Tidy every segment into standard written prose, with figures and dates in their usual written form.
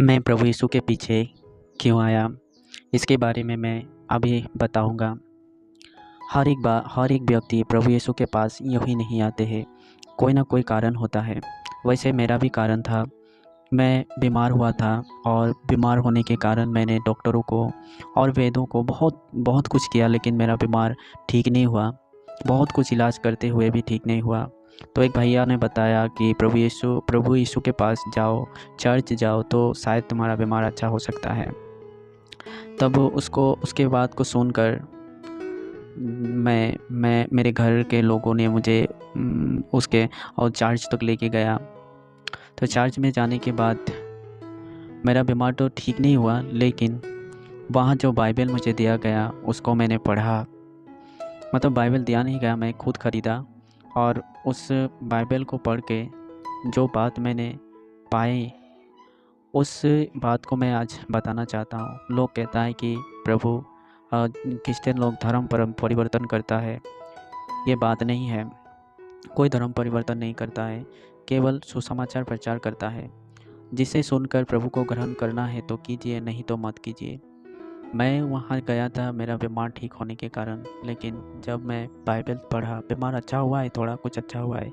मैं प्रभु यीशु के पीछे क्यों आया, इसके बारे में मैं अभी बताऊंगा। हर एक व्यक्ति प्रभु यीशु के पास यूँ ही नहीं आते हैं, कोई ना कोई कारण होता है। वैसे मेरा भी कारण था। मैं बीमार हुआ था और बीमार होने के कारण मैंने डॉक्टरों को और वैद्यों को बहुत बहुत कुछ किया, लेकिन मेरा बीमार ठीक नहीं हुआ। बहुत कुछ इलाज करते हुए भी ठीक नहीं हुआ। तो एक भैया ने बताया कि प्रभु यीशु के पास जाओ, चर्च जाओ, तो शायद तुम्हारा बीमार अच्छा हो सकता है। तब उसके बात को सुनकर मैं मेरे घर के लोगों ने मुझे उसके और चर्च तक लेके गया। तो चर्च में जाने के बाद मेरा बीमार तो ठीक नहीं हुआ, लेकिन वहाँ जो बाइबल मुझे दिया गया उसको मैंने पढ़ा। मतलब बाइबल दिया नहीं गया, मैं खुद ख़रीदा और उस बाइबल को पढ़ के जो बात मैंने पाई, उस बात को मैं आज बताना चाहता हूँ। लोग कहता है कि प्रभु क्रिश्चियन लोग धर्म परिवर्तन करता है। ये बात नहीं है। कोई धर्म परिवर्तन नहीं करता है, केवल सुसमाचार प्रचार करता है। जिसे सुनकर प्रभु को ग्रहण करना है तो कीजिए, नहीं तो मत कीजिए। मैं वहाँ गया था मेरा बीमार ठीक होने के कारण, लेकिन जब मैं बाइबल पढ़ा, बीमार अच्छा हुआ है, थोड़ा कुछ अच्छा हुआ है,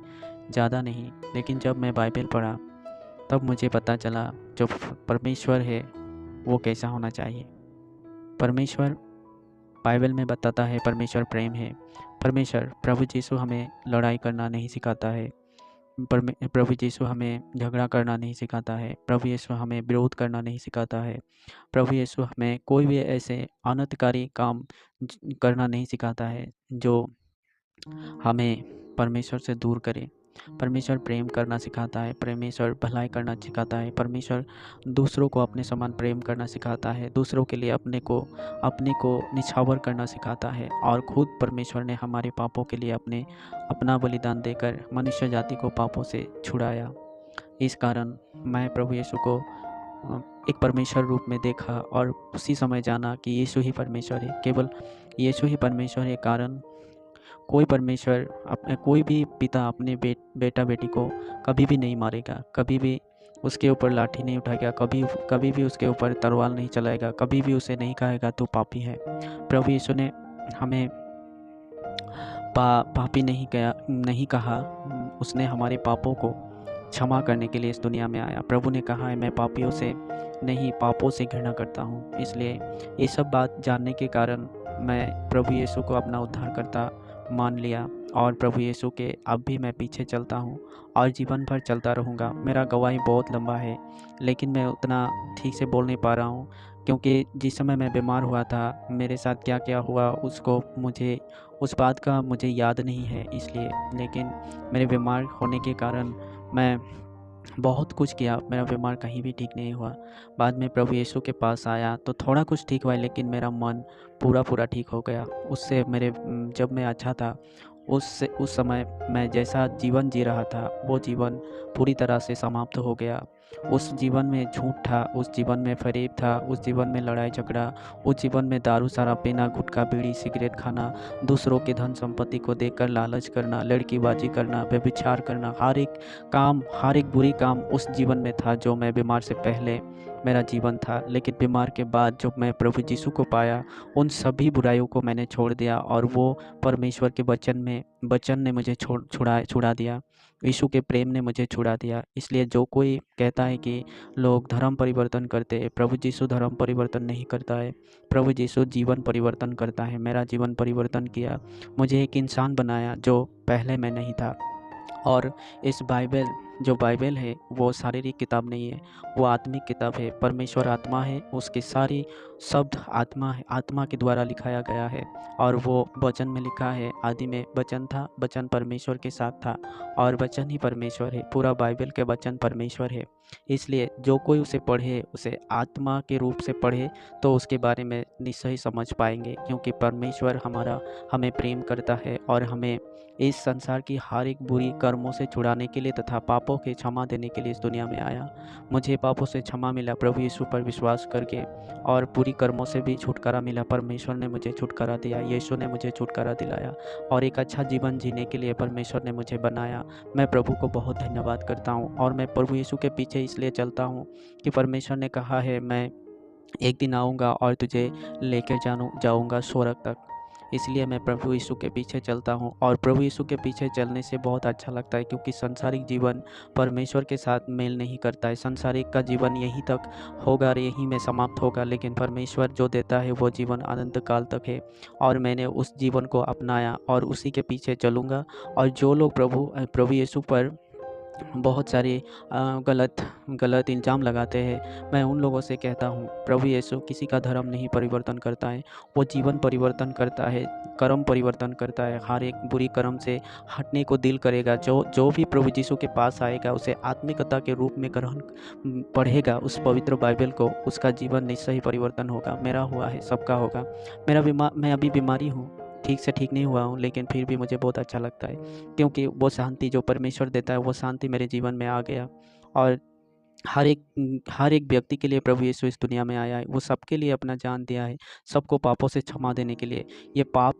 ज़्यादा नहीं। लेकिन जब मैं बाइबल पढ़ा तब मुझे पता चला जो परमेश्वर है वो कैसा होना चाहिए। परमेश्वर बाइबल में बताता है परमेश्वर प्रेम है। प्रभु यीशु हमें लड़ाई करना नहीं सिखाता है। प्रभु यीशु हमें झगड़ा करना नहीं सिखाता है। प्रभु यीशु हमें विरोध करना नहीं सिखाता है। प्रभु यीशु हमें कोई भी ऐसे अनर्थकारी काम करना नहीं सिखाता है जो हमें परमेश्वर से दूर करे। परमेश्वर प्रेम करना सिखाता है। परमेश्वर भलाई करना सिखाता है। परमेश्वर दूसरों को अपने समान प्रेम करना सिखाता है। दूसरों के लिए अपने को निछावर करना सिखाता है। और खुद परमेश्वर ने हमारे पापों के लिए अपना बलिदान देकर मनुष्य जाति को पापों से छुड़ाया। इस कारण मैं प्रभु यीशु को एक परमेश्वर रूप में देखा और उसी समय जाना कि यीशु ही परमेश्वर है, केवल यीशु ही परमेश्वर है। कारण कोई भी पिता अपने बेटा बेटी को कभी भी नहीं मारेगा, कभी भी उसके ऊपर लाठी नहीं उठाएगा, कभी भी उसके ऊपर तलवार नहीं चलाएगा, कभी भी उसे नहीं कहेगा तू पापी है। प्रभु यीशु ने हमें पापी नहीं कहा। उसने हमारे पापों को क्षमा करने के लिए इस दुनिया में आया। प्रभु ने कहा है मैं पापियों से नहीं, पापों से घृणा करता हूँ। इसलिए ये सब बात जानने के कारण मैं प्रभु यीशु को अपना उद्धारकर्ता मान लिया और प्रभु यीशु के अब भी मैं पीछे चलता हूँ और जीवन भर चलता रहूँगा। मेरा गवाही बहुत लंबा है, लेकिन मैं उतना ठीक से बोल नहीं पा रहा हूँ, क्योंकि जिस समय मैं बीमार हुआ था मेरे साथ क्या क्या हुआ उस बात का मुझे याद नहीं है। इसलिए लेकिन मेरे बीमार होने के कारण मैं बहुत कुछ किया, मेरा बीमार कहीं भी ठीक नहीं हुआ। बाद में प्रभु यीशु के पास आया तो थोड़ा कुछ ठीक हुआ, लेकिन मेरा मन पूरा ठीक हो गया। उससे जब मैं अच्छा था उस समय मैं जैसा जीवन जी रहा था वो जीवन पूरी तरह से समाप्त हो गया। उस जीवन में झूठ था, उस जीवन में फरेब था, उस जीवन में लड़ाई झगड़ा, उस जीवन में दारू शराब पीना, गुटखा बीड़ी सिगरेट खाना, दूसरों के धन संपत्ति को देखकर लालच करना, लड़कीबाजी करना, व्यभिचार करना, हर एक बुरी काम उस जीवन में था जो मैं बीमार से पहले मेरा जीवन था। लेकिन बीमार के बाद जब मैं प्रभु यीशु को पाया, उन सभी बुराइयों को मैंने छोड़ दिया और वो परमेश्वर के वचन ने मुझे छुड़ा दिया। यीशु के प्रेम ने मुझे छुड़ा दिया। इसलिए जो कोई कहता है कि लोग धर्म परिवर्तन करते हैं, प्रभु यीशु धर्म परिवर्तन नहीं करता है। प्रभु यीशु जीवन परिवर्तन करता है। मेरा जीवन परिवर्तन किया, मुझे एक इंसान बनाया जो पहले मैं नहीं था। और इस बाइबल है वो शारीरिक किताब नहीं है, वो आत्मिक किताब है। परमेश्वर आत्मा है, उसके सारी शब्द आत्मा है, आत्मा के द्वारा लिखाया गया है। और वो वचन में लिखा है आदि में वचन था, वचन परमेश्वर के साथ था और वचन ही परमेश्वर है। पूरा बाइबल के वचन परमेश्वर है। इसलिए जो कोई उसे पढ़े, उसे आत्मा के रूप से पढ़े, तो उसके बारे में निश्चय समझ पाएंगे, क्योंकि परमेश्वर हमें प्रेम करता है और हमें इस संसार की हर एक बुरी कर्मों से छुड़ाने के लिए तथा पाप पापों की क्षमा देने के लिए इस दुनिया में आया। मुझे पापों से क्षमा मिला प्रभु यीशु पर विश्वास करके, और बुरी कर्मों से भी छुटकारा मिला। परमेश्वर ने मुझे छुटकारा दिया, यीशु ने मुझे छुटकारा दिलाया, और एक अच्छा जीवन जीने के लिए परमेश्वर ने मुझे बनाया। मैं प्रभु को बहुत धन्यवाद करता हूँ, और मैं प्रभु यीशु के पीछे इसलिए चलता हूँ कि परमेश्वर ने कहा है, मैं एक दिन आऊँगा और तुझे लेकर जाऊँगा स्वर्ग तक। इसलिए मैं प्रभु यीशु के पीछे चलता हूँ, और प्रभु यीशु के पीछे चलने से बहुत अच्छा लगता है, क्योंकि सांसारिक जीवन परमेश्वर के साथ मेल नहीं करता है। सांसारिक का जीवन यहीं तक होगा और यहीं में समाप्त होगा, लेकिन परमेश्वर जो देता है वो जीवन अनंत काल तक है। और मैंने उस जीवन को अपनाया और उसी के पीछे चलूँगा। और जो लोग प्रभु यीशु पर बहुत सारे गलत इल्ज़ाम लगाते हैं, मैं उन लोगों से कहता हूँ, प्रभु यीशु किसी का धर्म नहीं परिवर्तन करता है, वो जीवन परिवर्तन करता है, कर्म परिवर्तन करता है। हर एक बुरी कर्म से हटने को दिल करेगा। जो भी प्रभु यीशु के पास आएगा, उसे आत्मिकता के रूप में ग्रहण पढ़ेगा उस पवित्र बाइबल को, उसका जीवन निश्चय ही परिवर्तन होगा। मेरा हुआ है, सबका होगा। मैं अभी बीमारी हूँ, ठीक से ठीक नहीं हुआ हूँ, लेकिन फिर भी मुझे बहुत अच्छा लगता है, क्योंकि वो शांति जो परमेश्वर देता है, वो शांति मेरे जीवन में आ गया। और हर एक व्यक्ति के लिए प्रभु यीशु इस दुनिया में आया है। वो सबके लिए अपना जान दिया है, सबको पापों से क्षमा देने के लिए। ये पाप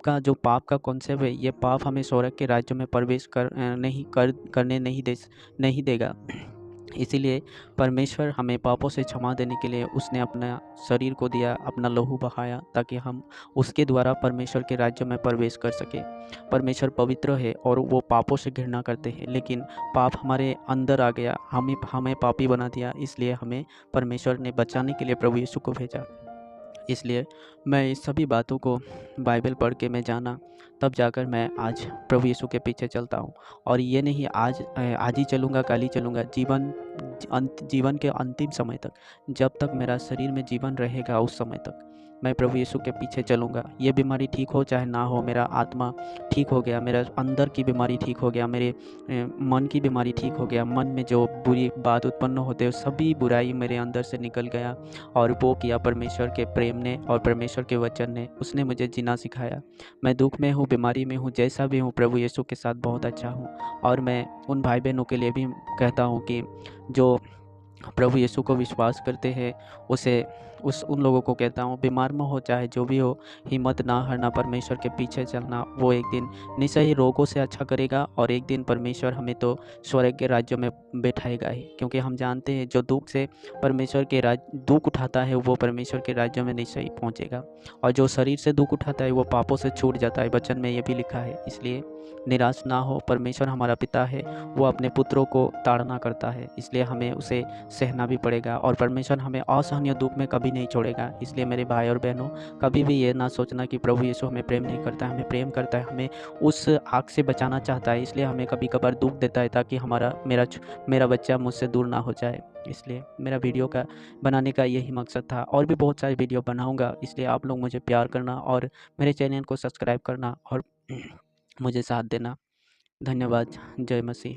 का कॉन्सेप्ट है, ये पाप हमें स्वर्ग के राज्य में प्रवेश करने नहीं देगा। इसीलिए परमेश्वर हमें पापों से क्षमा देने के लिए उसने अपना शरीर को दिया, अपना लहू बहाया, ताकि हम उसके द्वारा परमेश्वर के राज्य में प्रवेश कर सकें। परमेश्वर पवित्र है और वो पापों से घृणा करते हैं, लेकिन पाप हमारे अंदर आ गया, हमें पापी बना दिया। इसलिए हमें परमेश्वर ने बचाने के लिए प्रभु यीशु को भेजा। इसलिए मैं इस सभी बातों को बाइबल पढ़ के मैं जाना, तब जाकर मैं आज प्रभु यीशु के पीछे चलता हूँ। और ये नहीं आज ही चलूँगा, कल ही चलूँगा, जीवन के अंतिम समय तक, जब तक मेरा शरीर में जीवन रहेगा उस समय तक मैं प्रभु यीशु के पीछे चलूँगा। ये बीमारी ठीक हो चाहे ना हो, मेरा आत्मा ठीक हो गया, मेरा अंदर की बीमारी ठीक हो गया, मेरे मन की बीमारी ठीक हो गया, मन में जो बुरी बात उत्पन्न होते हैं सभी बुराई मेरे अंदर से निकल गया। और वो किया परमेश्वर के प्रेम ने और परमेश्वर के वचन ने, उसने मुझे जीना सिखाया। मैं दुख में हूँ, बीमारी में हूँ, जैसा भी हूँ, प्रभु यीशु के साथ बहुत अच्छा हूँ। और मैं उन भाई बहनों के लिए भी कहता हूँ कि जो प्रभु यीशु को विश्वास करते हैं, उन लोगों को कहता हूँ, बीमार में हो चाहे जो भी हो, हिम्मत ना हारना, परमेश्वर के पीछे चलना। वो एक दिन निश्चय ही रोगों से अच्छा करेगा, और एक दिन परमेश्वर हमें तो स्वर्ग के राज्य में बैठाएगा ही। क्योंकि हम जानते हैं जो दुख उठाता है वो परमेश्वर के राज्य में निश्चय ही पहुँचेगा, और जो शरीर से दुख उठाता है वो पापों से छूट जाता है। वचन में ये भी लिखा है। इसलिए निराश ना हो, परमेश्वर हमारा पिता है, वो अपने पुत्रों को ताड़ना करता है, इसलिए हमें उसे सहना भी पड़ेगा। और परमेश्वर हमें असहनीय दुख में कभी नहीं छोड़ेगा। इसलिए मेरे भाई और बहनों, कभी भी ये ना सोचना कि प्रभु यीशु हमें प्रेम नहीं करता है। हमें प्रेम करता है, हमें उस आग से बचाना चाहता है, इसलिए हमें कभी कभार दुख देता है, ताकि मेरा बच्चा मुझसे दूर ना हो जाए। इसलिए मेरा वीडियो का बनाने का यही मकसद था। और भी बहुत सारे वीडियो बनाऊंगा, इसलिए आप लोग मुझे प्यार करना और मेरे चैनल को सब्सक्राइब करना और मुझे साथ देना। धन्यवाद। जय मसीह।